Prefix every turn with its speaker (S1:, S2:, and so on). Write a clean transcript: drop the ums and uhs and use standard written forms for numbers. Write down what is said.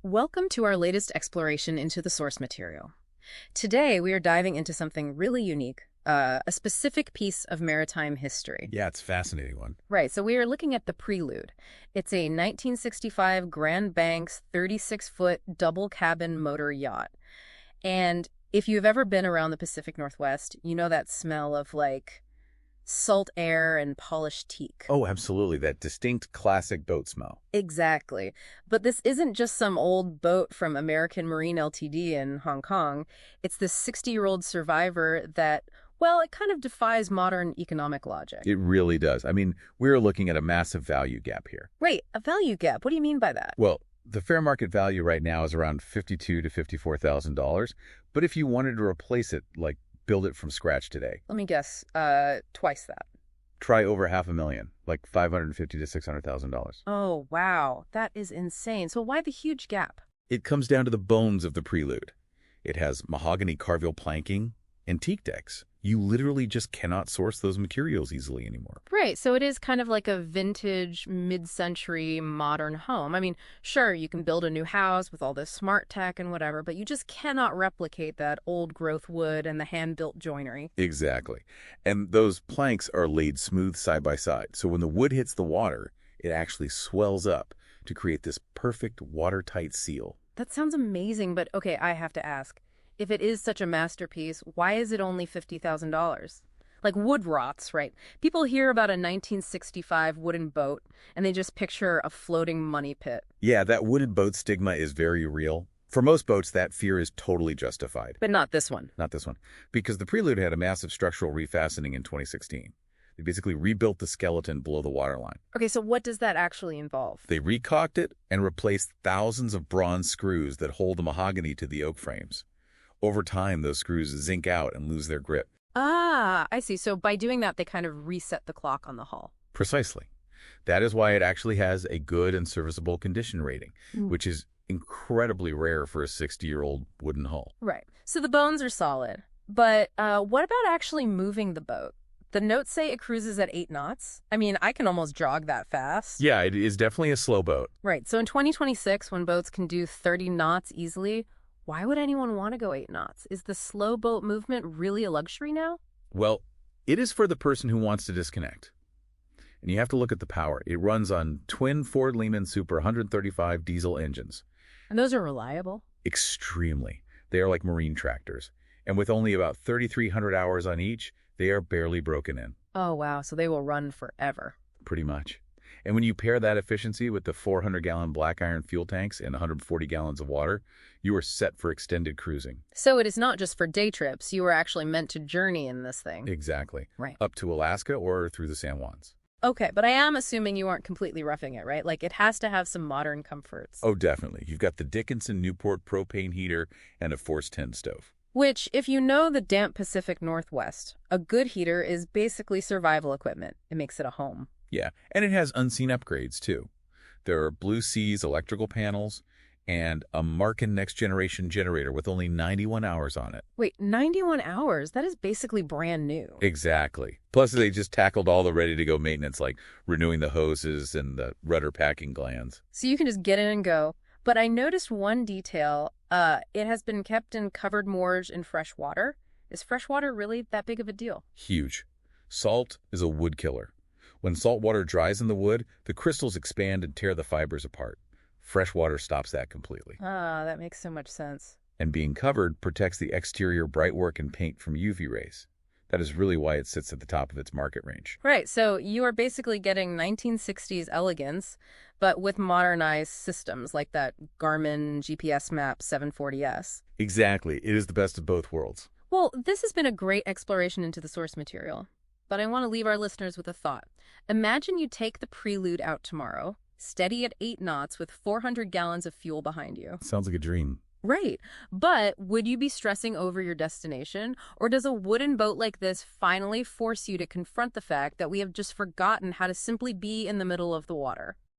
S1: Welcome to our latest exploration into the source material. Today, we are diving into something really unique, a specific piece of maritime history.
S2: Yeah, it's a fascinating one.
S1: Right, so we are looking at the Prelude. It's a 1965 Grand Banks 36-foot double cabin motor yacht. And if you've ever been around the Pacific Northwest, you know that smell of salt air and polished teak.
S2: Oh, absolutely. That distinct classic boat smell.
S1: Exactly. But this isn't just some old boat from American Marine Ltd. In Hong Kong. It's this 60-year-old survivor that, well, it kind of defies modern economic logic.
S2: It really does. I mean, we're looking at a massive value gap here.
S1: Right, a value gap. What do you mean by that?
S2: Well, the fair market value right now is around $52,000 to $54,000. But if you wanted to replace it, like build it from scratch today,
S1: Let me guess, twice that.
S2: try over $500,000, like $550,000 to $600,000.
S1: Oh, wow. That is insane. So why the huge gap?
S2: It comes down to the bones of the Prelude. It has mahogany carville planking and teak decks. You literally just cannot source those materials easily anymore.
S1: Right, so it is kind of like a vintage, mid-century modern home. I mean, sure, you can build a new house with all this smart tech and whatever, but you just cannot replicate that old-growth wood and the hand-built joinery.
S2: Exactly. And those planks are laid smooth side by side. So when the wood hits the water, it actually swells up to create this perfect watertight seal.
S1: That sounds amazing, but okay, I have to ask. If it is such a masterpiece, why is it only $50,000? Like wood rots, right? People hear about a 1965 wooden boat, and they just picture a floating money pit.
S2: Yeah, that wooden boat stigma is very real. For most boats, that fear is totally justified.
S1: But not this one.
S2: Not this one. Because the Prelude had a massive structural refastening in 2016. They basically rebuilt the skeleton below the waterline.
S1: Okay, so what does that actually involve?
S2: They recocked it and replaced thousands of bronze screws that hold the mahogany to the oak frames. Over time, those screws zinc out and lose their grip.
S1: Ah, I see. So by doing that, they kind of reset the clock on the hull.
S2: Precisely. That is why it actually has a good and serviceable condition rating, which is incredibly rare for a 60-year-old wooden hull.
S1: Right. So the bones are solid. But what about actually moving the boat? The notes say it cruises at 8 knots. I mean, I can almost jog that fast.
S2: Yeah, it is definitely a slow boat.
S1: Right. So in 2026, when boats can do 30 knots easily, why would anyone want to go 8 knots? Is the slow boat movement really a luxury now?
S2: Well, it is for the person who wants to disconnect. And you have to look at the power. It runs on twin Ford Lehman Super 135 diesel engines.
S1: And those are reliable.
S2: Extremely. They are like marine tractors. And with only about 3,300 hours on each, they are barely broken in.
S1: Oh, wow. So they will run forever.
S2: Pretty much. And when you pair that efficiency with the 400-gallon black iron fuel tanks and 140 gallons of water, you are set for extended cruising.
S1: So it is not just for day trips. You are actually meant to journey in this thing.
S2: Exactly.
S1: Right.
S2: Up to Alaska or through the San Juans.
S1: Okay, but I am assuming you aren't completely roughing it, right? Like, it has to have some modern comforts.
S2: Oh, definitely. You've got the Dickinson Newport propane heater and a Force 10 stove.
S1: Which, if you know the damp Pacific Northwest, a good heater is basically survival equipment. It makes it a home.
S2: Yeah, and it has unseen upgrades, too. There are Blue Seas electrical panels and a Markin next-generation generator with only 91 hours on it.
S1: Wait, 91 hours? That is basically brand new.
S2: Exactly. Plus, they just tackled all the ready-to-go maintenance, like renewing the hoses and the rudder packing glands.
S1: So you can just get in and go. But I noticed one detail. It has been kept in covered moorage in fresh water. Is fresh water really that big of a deal?
S2: Huge. Salt is a wood killer. When salt water dries in the wood, the crystals expand and tear the fibers apart. Fresh water stops that completely.
S1: Ah, that makes so much sense.
S2: And being covered protects the exterior brightwork and paint from UV rays. That is really why it sits at the top of its market range.
S1: Right, so you are basically getting 1960s elegance, but with modernized systems like that Garmin GPS Map 740S.
S2: Exactly. It is the best of both worlds.
S1: Well, this has been a great exploration into the source material, but I want to leave our listeners with a thought. Imagine you take the Prelude out tomorrow, steady at 8 knots with 400 gallons of fuel behind you.
S2: Sounds like a dream.
S1: Right. But would you be stressing over your destination? Or does a wooden boat like this finally force you to confront the fact that we have just forgotten how to simply be in the middle of the water?